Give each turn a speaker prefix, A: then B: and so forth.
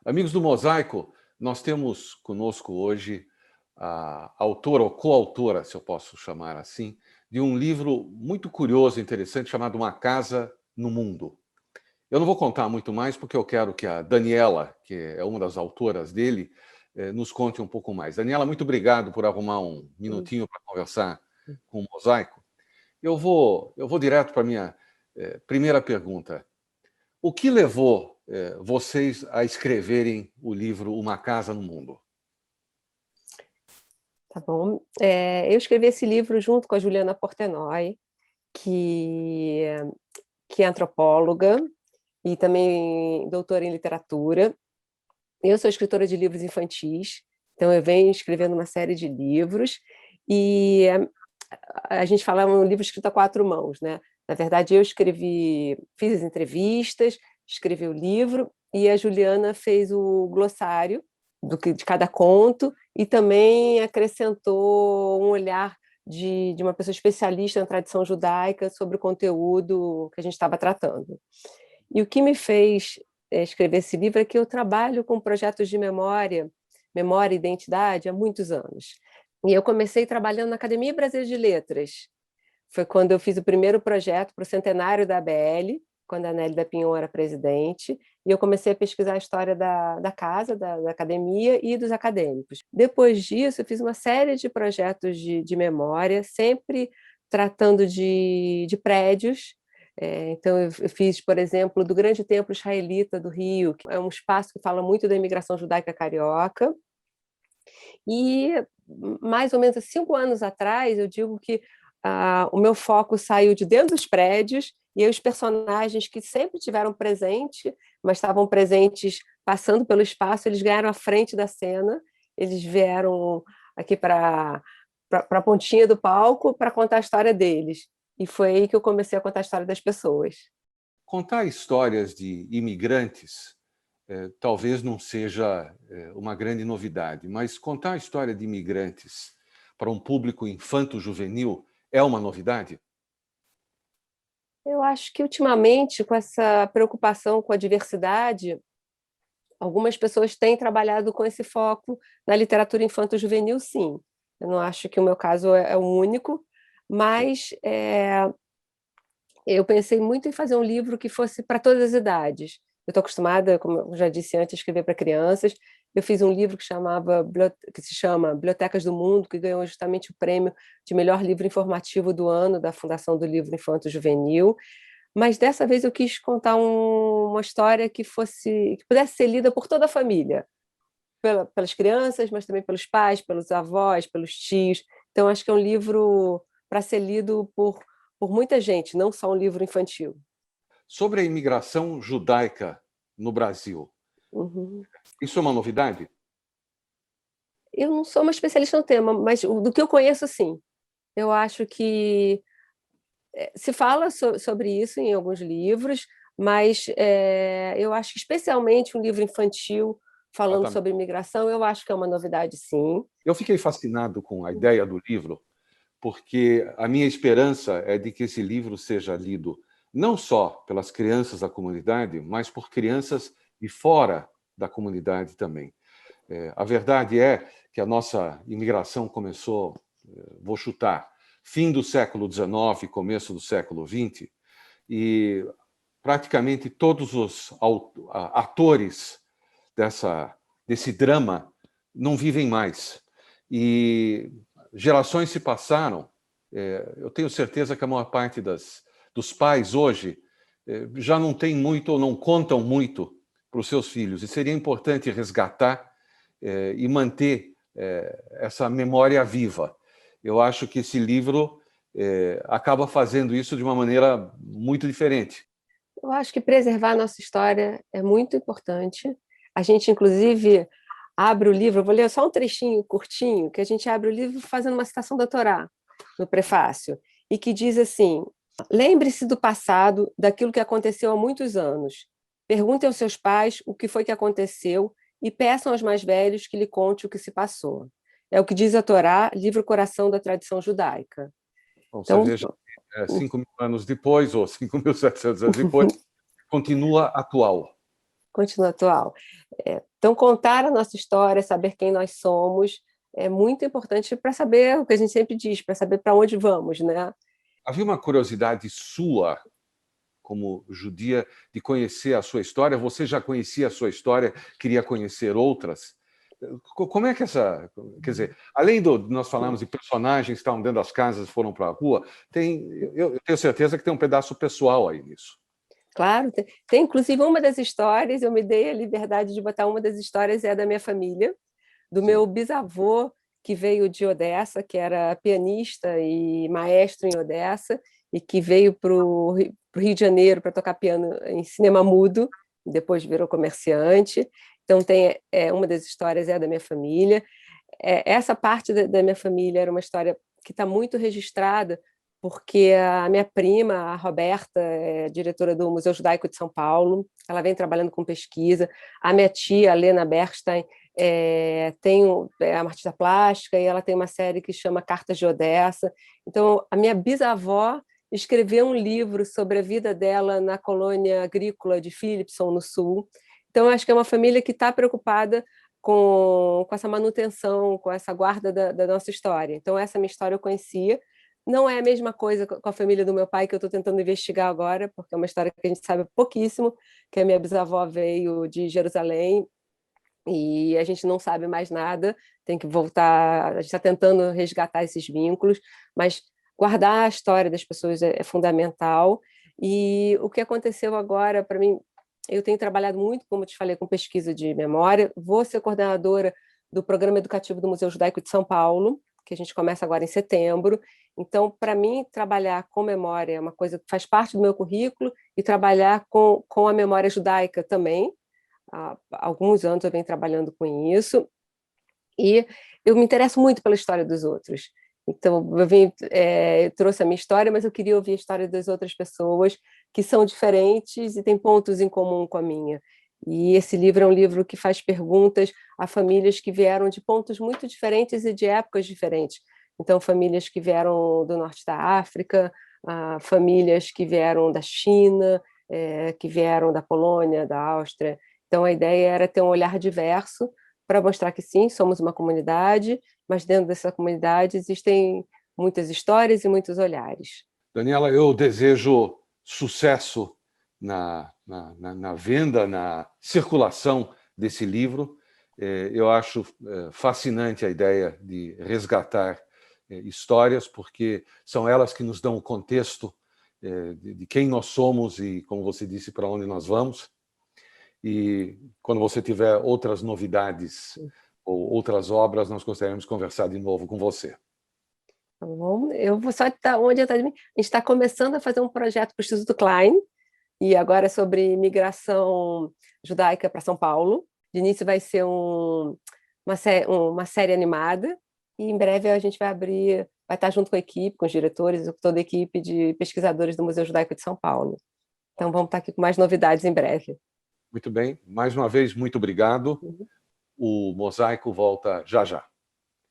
A: Amigos do Mosaico, nós temos conosco hoje a autora ou coautora, se eu posso chamar assim, de um livro muito curioso e interessante chamado Uma Casa no Mundo. Eu não vou contar muito mais porque eu quero que a Daniela, que é uma das autoras dele, nos conte um pouco mais. Daniela, muito obrigado por arrumar um minutinho para conversar com o Mosaico. Eu vou direto para a minha primeira pergunta. O que levou vocês a escreverem o livro Uma Casa no Mundo?
B: Tá bom. Eu escrevi esse livro junto com a Juliana Portenoy, que é antropóloga e também doutora em literatura. Eu sou escritora de livros infantis, então eu venho escrevendo uma série de livros e a gente fala um livro escrito a quatro mãos, né? Na verdade, eu escrevi, fiz as entrevistas, escrevi o livro e a Juliana fez o glossário de cada conto e também acrescentou um olhar de uma pessoa especialista na tradição judaica sobre o conteúdo que a gente estava tratando. E o que me fez escrever esse livro é que eu trabalho com projetos de memória e identidade há muitos anos. E eu comecei trabalhando na Academia Brasileira de Letras. Foi quando eu fiz o primeiro projeto para o centenário da ABL, quando a Nélia da Pinhon era presidente, e eu comecei a pesquisar a história da casa, da academia e dos acadêmicos. Depois disso, eu fiz uma série de projetos de memória, sempre tratando de prédios. Então, eu fiz, por exemplo, do Grande Templo Israelita do Rio, que é um espaço que fala muito da imigração judaica carioca. E, mais ou menos 5 anos atrás, eu digo que o meu foco saiu de dentro dos prédios e os personagens que sempre tiveram presente, mas estavam presentes passando pelo espaço, eles ganharam a frente da cena, eles vieram aqui para a pontinha do palco para contar a história deles. E foi aí que eu comecei a contar a história das pessoas.
A: Contar histórias de imigrantes talvez não seja uma grande novidade, mas contar a história de imigrantes para um público infanto-juvenil é uma novidade?
B: Eu acho que, ultimamente, com essa preocupação com a diversidade, algumas pessoas têm trabalhado com esse foco na literatura infanto-juvenil, sim. Eu não acho que o meu caso é o único, mas eu pensei muito em fazer um livro que fosse para todas as idades. Eu estou acostumada, como eu já disse antes, a escrever para crianças. Eu fiz um livro que se chama Bibliotecas do Mundo, que ganhou justamente o prêmio de melhor livro informativo do ano da Fundação do Livro Infanto-Juvenil. Mas dessa vez eu quis contar uma história que pudesse ser lida por toda a família, pelas crianças, mas também pelos pais, pelos avós, pelos tios. Então, acho que é um livro para ser lido por muita gente, não só um livro infantil.
A: Sobre a imigração judaica no Brasil,
B: Uhum.
A: isso é uma novidade?
B: Eu não sou uma especialista no tema, mas do que eu conheço, sim. Eu acho que se fala sobre isso em alguns livros, mas eu acho que especialmente um livro infantil falando
A: Exatamente.
B: sobre imigração, eu acho que é uma novidade, sim.
A: Eu fiquei fascinado com a ideia do livro, porque a minha esperança é de que esse livro seja lido não só pelas crianças da comunidade, mas por crianças de fora da comunidade também. A verdade é que a nossa imigração começou, vou chutar, fim do século XIX, começo do século XX, e praticamente todos os atores desse drama não vivem mais. E gerações se passaram. Eu tenho certeza que a maior parte dos pais hoje já não tem muito ou não contam muito para os seus filhos. E seria importante resgatar e manter essa memória viva. Eu acho que esse livro acaba fazendo isso de uma maneira muito diferente.
B: Eu acho que preservar a nossa história é muito importante. A gente, inclusive, abre o livro, eu vou ler só um trechinho curtinho, que a gente abre o livro fazendo uma citação da Torá, no prefácio, e que diz assim: lembre-se do passado, daquilo que aconteceu há muitos anos. Perguntem aos seus pais o que foi que aconteceu e peçam aos mais velhos que lhe conte o que se passou. É o que diz a Torá, livro coração da tradição judaica.
A: Bom, você
B: Então,
A: veja, 5.000 anos depois, ou 5.700 anos depois, continua atual.
B: continua atual. Então, contar a nossa história, saber quem nós somos, é muito importante para saber o que a gente sempre diz, para saber para onde vamos, né?
A: Havia uma curiosidade sua, como judia, de conhecer a sua história? Você já conhecia a sua história, queria conhecer outras? Como é que essa... Quer dizer, além de nós falarmos de personagens que estavam dentro das casas e foram para a rua, eu tenho certeza que tem um pedaço pessoal aí nisso.
B: Claro, tem inclusive uma das histórias, eu me dei a liberdade de botar uma das histórias, é da minha família, do
A: Sim.
B: meu bisavô, que veio de Odessa, que era pianista e maestro em Odessa, e que veio para o Rio de Janeiro para tocar piano em cinema mudo, depois virou comerciante. Então, uma das histórias é da minha família. Essa parte da minha família era uma história que está muito registrada, porque a minha prima, a Roberta, é diretora do Museu Judaico de São Paulo, ela vem trabalhando com pesquisa. A minha tia, a Lena Bergstein, é uma artista plástica e ela tem uma série que chama Cartas de Odessa. Então, a minha bisavó escreveu um livro sobre a vida dela na colônia agrícola de Philipson, no sul. Então, acho que é uma família que está preocupada com essa manutenção, com essa guarda da nossa história. Então, essa minha história eu conhecia. Não é a mesma coisa com a família do meu pai, que eu estou tentando investigar agora, porque é uma história que a gente sabe pouquíssimo, que a minha bisavó veio de Jerusalém e a gente não sabe mais nada, tem que voltar, a gente está tentando resgatar esses vínculos, mas guardar a história das pessoas é fundamental. E o que aconteceu agora, para mim, eu tenho trabalhado muito, como eu te falei, com pesquisa de memória, vou ser coordenadora do Programa Educativo do Museu Judaico de São Paulo, que a gente começa agora em setembro. Então, para mim, trabalhar com memória é uma coisa que faz parte do meu currículo, e trabalhar com a memória judaica também. Há alguns anos eu venho trabalhando com isso, e eu me interesso muito pela história dos outros. Então, eu trouxe a minha história, mas eu queria ouvir a história das outras pessoas que são diferentes e têm pontos em comum com a minha. E esse livro é um livro que faz perguntas a famílias que vieram de pontos muito diferentes e de épocas diferentes. Então, famílias que vieram do norte da África, famílias que vieram da China, que vieram da Polônia, da Áustria. Então, a ideia era ter um olhar diverso para mostrar que sim, somos uma comunidade, mas dentro dessa comunidade existem muitas histórias e muitos olhares.
A: Daniela, eu desejo sucesso na venda, na circulação desse livro. Eu acho fascinante a ideia de resgatar histórias, porque são elas que nos dão o contexto de quem nós somos e, como você disse, para onde nós vamos. E quando você tiver outras novidades ou outras obras, nós gostaríamos de conversar de novo com você.
B: Tá bom? Eu vou só estar onde a gente está começando a fazer um projeto para o Instituto Klein, e agora é sobre migração judaica para São Paulo. De início vai ser uma série animada, e em breve a gente vai estar junto com a equipe, com os diretores, com toda a equipe de pesquisadores do Museu Judaico de São Paulo. Então vamos estar aqui com mais novidades em breve.
A: Muito bem. Mais uma vez, muito obrigado. O Mosaico volta já já.